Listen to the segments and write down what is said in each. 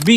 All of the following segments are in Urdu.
B,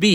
B,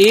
A,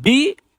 B,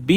B,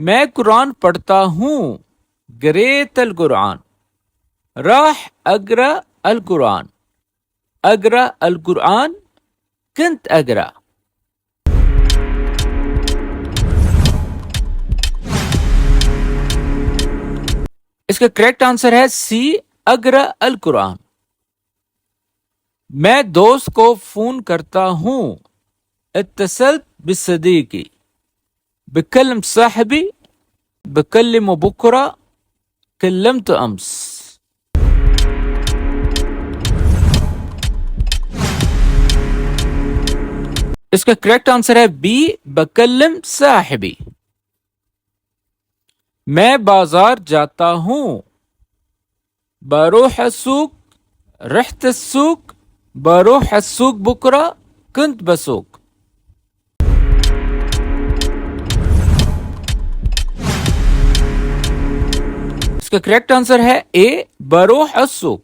میں قرآن پڑھتا ہوں قريت القرآن راح أقرأ القرآن أقرأ القرآن كنت أقرأ اس کا کریکٹ آنسر ہے سی اقرأ القرآن میں دوست کو فون کرتا ہوں اتصلت بصديقي بكلم صاحبي بكلمه بكرة كلمت أمس اس کا کریکٹ آنسر ہے بی بکلم صاحبی میں بازار جاتا ہوں بروح السوق رحت السوق بروح السوق بكرة كنت بسوق اس کا کریکٹ آنسر ہے اے بروح السوق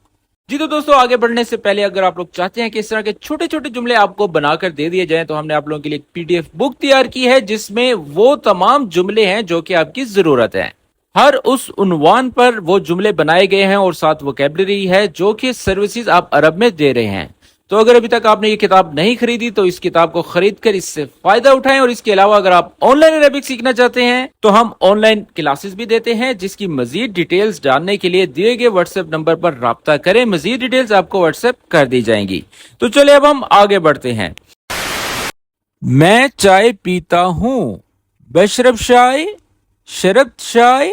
جی تو دوستو آگے بڑھنے سے پہلے اگر آپ لوگ چاہتے ہیں کہ اس طرح کے چھوٹے چھوٹے جملے آپ کو بنا کر دے دیے جائیں تو ہم نے آپ لوگوں کے لیے ایک پی ڈی ایف بک تیار کی ہے جس میں وہ تمام جملے ہیں جو کہ آپ کی ضرورت ہے ہر اس عنوان پر وہ جملے بنائے گئے ہیں اور ساتھ ووکیبلری ہے جو کہ سروسز آپ عرب میں دے رہے ہیں تو اگر ابھی تک آپ نے یہ کتاب نہیں خریدی تو اس کتاب کو خرید کر اس سے فائدہ اٹھائیں اور اس کے علاوہ اگر آپ آن لائن عربک سیکھنا چاہتے ہیں تو ہم آن لائن کلاسز بھی دیتے ہیں جس کی مزید ڈیٹیلز جاننے کے لیے دیے گئے واٹس ایپ نمبر پر رابطہ کریں مزید ڈیٹیلز آپ کو واٹس ایپ کر دی جائیں گی تو چلے اب ہم آگے بڑھتے ہیں میں چائے پیتا ہوں بشرب شائے شربت شائے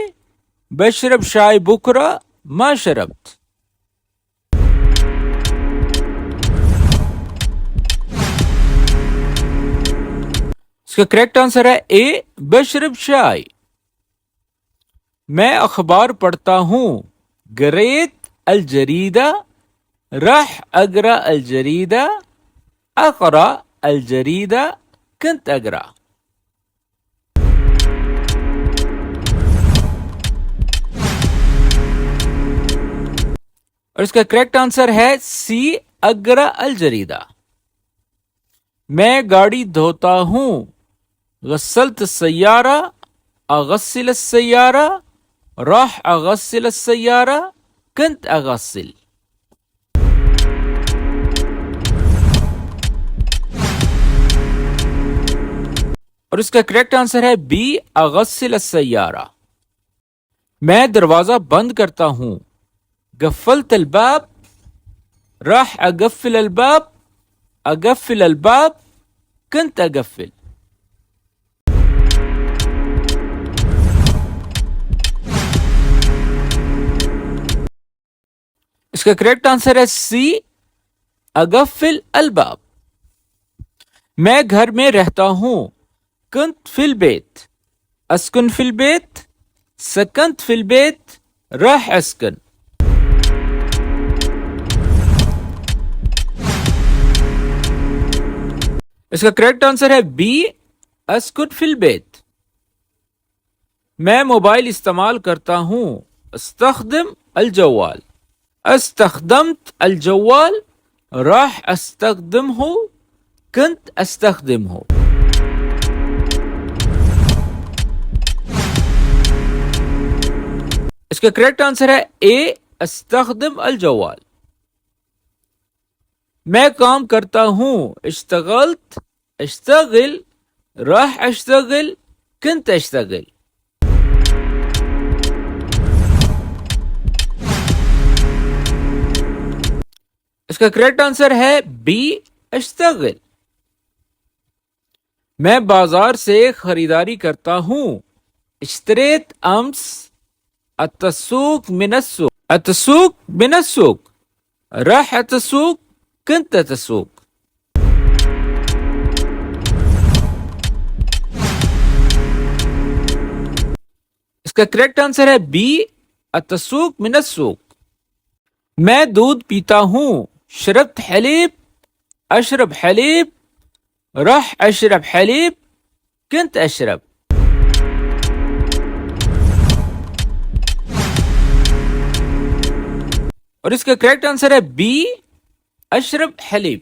بشرب شائے بکرا ما شربت اس کا کریکٹ آنسر ہے اے بشرب شائے میں اخبار پڑھتا ہوں قريت الجريدة راح أقرأ الجريدة أقرأ الجريدة كنت أقرأ اور اس کا کریکٹ آنسر ہے سی اقرأ الجریدہ میں گاڑی دھوتا ہوں غسلت السیارہ اغسل السیارہ راح اغسل السیارہ كنت اغسل اور اس کا کریکٹ آنسر ہے بی اغسل السیارہ میں دروازہ بند کرتا ہوں قفلت الباب راح اقفل الباب اقفل الباب كنت اقفل اس کا کریکٹ آنسر ہے سی اقفل الباب میں گھر میں رہتا ہوں كنت في البيت اسكن في البيت سكنت في البيت راح اسكن اس کا کریکٹ آنسر ہے بی اسکن فی البیت میں موبائل استعمال کرتا ہوں استخدم الجوال استخدمت الجوال راح استخدمه كنت استخدمه اس کا کریکٹ آنسر ہے اے استخدم الجوال میں کام کرتا ہوں اشتغلت اشتغل راح اشتغل كنت اشتغل اس کا کریکٹ آنسر ہے بی اشتغل میں بازار سے خریداری کرتا ہوں اشتریت امس التسوق من السوق التسوق من السوق راح التسوق كنت تسوق اس کا کریکٹ آنسر ہے بی التسوق من السوق میں دودھ پیتا ہوں شربت حليب اشرب حليب راح اشرب حليب كنت اشرب اور اس کا کریکٹ آنسر ہے بی اشرب حليب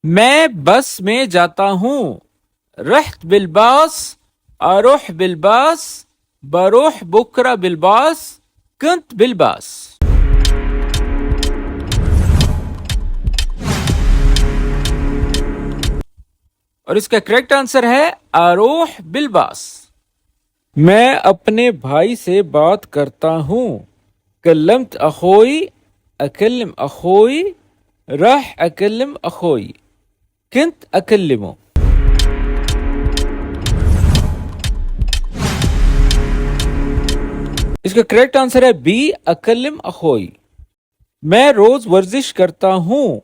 میں بس میں جاتا ہوں رحت بالباص اروح بالباص بروح بكرة بالباص كنت بالباص. اور اس کا کریکٹ آنسر ہے اروح بالباص. میں اپنے بھائی سے بات کرتا ہوں. کلمت اخوئی اکلم اخوئی راح اکلم اخوئی كنت اکلمه. اس کا کریکٹ آنسر ہے بی اکلم اخوئی. میں روز ورزش کرتا ہوں.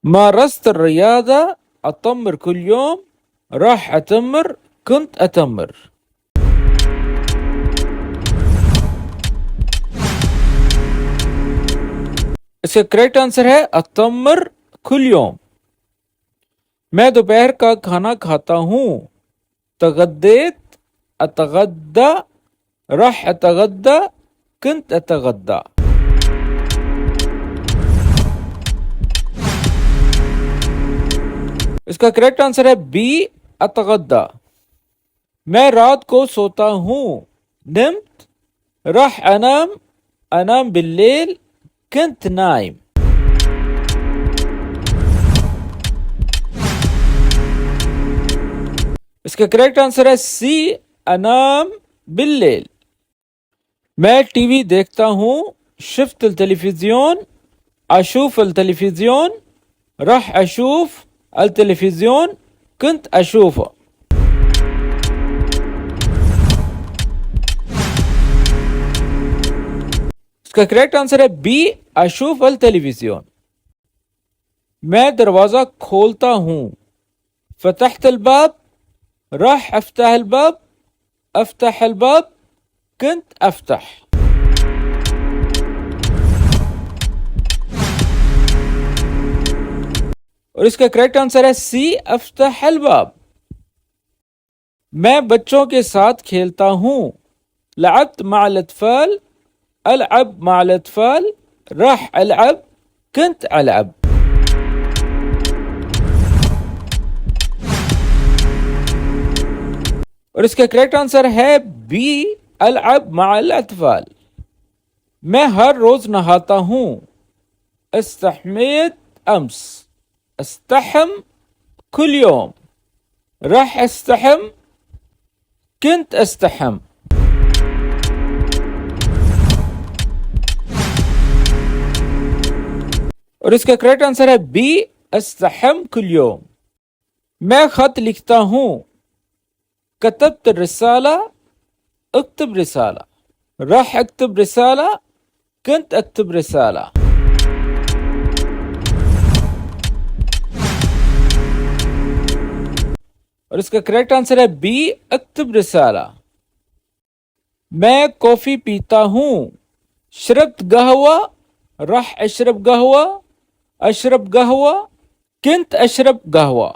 مارست الریاضة أتمر كل يوم راح أتمر كنت أتمر. اس کا کریکٹ آنسر ہے أتمر كل يوم. میں دوپہر کا کھانا کھاتا ہوں. تغديت أتغدى راح أتغدى كنت أتغدى. اس کا کریکٹ آنسر ہے بی اتغدى. میں رات کو سوتا ہوں. نمت راح انام انام بالليل كنت نايم. اس کا کریکٹ آنسر ہے سی انام بالليل. میں ٹی وی دیکھتا ہوں. شفت التلفزيون اشوف التلفزيون راح اشوف التلفزيون كنت اشوفه. اس کا کریکٹ آنسر ہے بی اشوف التلفزيون. میں دروازہ کھولتا ہوں. فتحت الباب راح افتح الباب افتح الباب كنت افتح. اور اس کا کریکٹ آنسر ہے سی افتح الباب. میں بچوں کے ساتھ کھیلتا ہوں. لعبت مع الاطفال العب مع الاطفال راح العب كنت العب. اور اس کا کریکٹ آنسر ہے بی العب مع الاطفال. میں ہر روز نہاتا ہوں. استحميت امس استحم كل يوم راح استحم كنت استحم. اور اس کا کریکٹ آنسر ہے بی استحم كل يوم. میں خط لکھتا ہوں. كتبت الرسالة اكتب رسالة راح اكتب رسالة كنت اكتب رسالة. اور اس کا کریکٹ آنسر ہے بی اکتب رسالہ. میں کافی پیتا ہوں. شربت قهوة راح اشرب قهوة اشرب قهوة كنت اشرب قهوة.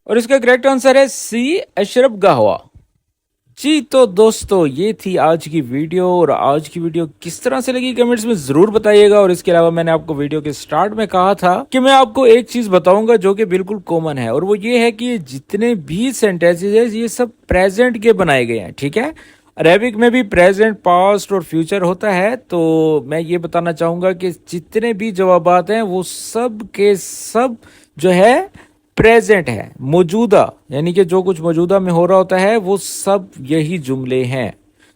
اور اس کا کریکٹ آنسر ہے سی اشرب قهوة. جی تو دوستو یہ تھی آج کی ویڈیو. اور آج کی ویڈیو کس طرح سے لگی کمنٹس میں ضرور بتائیے گا. اور اس کے علاوہ میں نے آپ کو ویڈیو کے سٹارٹ میں کہا تھا کہ میں آپ کو ایک چیز بتاؤں گا جو کہ بالکل کامن ہے, اور وہ یہ ہے کہ یہ جتنے بھی سینٹینسز ہیں یہ سب پریزنٹ کے بنائے گئے ہیں. ٹھیک ہے, عربک میں بھی پریزنٹ پاسٹ اور فیوچر ہوتا ہے. تو میں یہ بتانا چاہوں گا کہ جتنے بھی جوابات ہیں وہ سب کے سب جو ہے پریزنٹ ہے, موجودہ, یعنی کہ جو کچھ موجودہ میں ہو رہا ہوتا ہے وہ سب یہی جملے ہیں.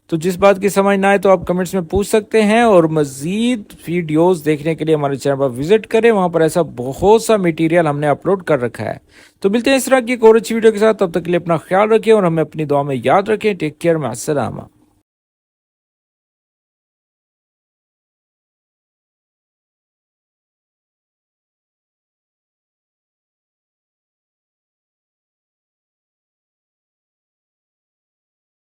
تو جس بات کی سمجھ نہ آئے تو آپ کمنٹس میں پوچھ سکتے ہیں. اور مزید ویڈیوز دیکھنے کے لیے ہمارے چینل پر وزٹ کریں, وہاں پر ایسا بہت سا میٹیریل ہم نے اپلوڈ کر رکھا ہے. تو ملتے ہیں اس طرح کی ایک اور اچھی ویڈیو کے ساتھ. تب تک کے لیے اپنا خیال رکھیں اور ہمیں اپنی دعا میں یاد رکھیں. ٹیک کیئر, مع السلامہ.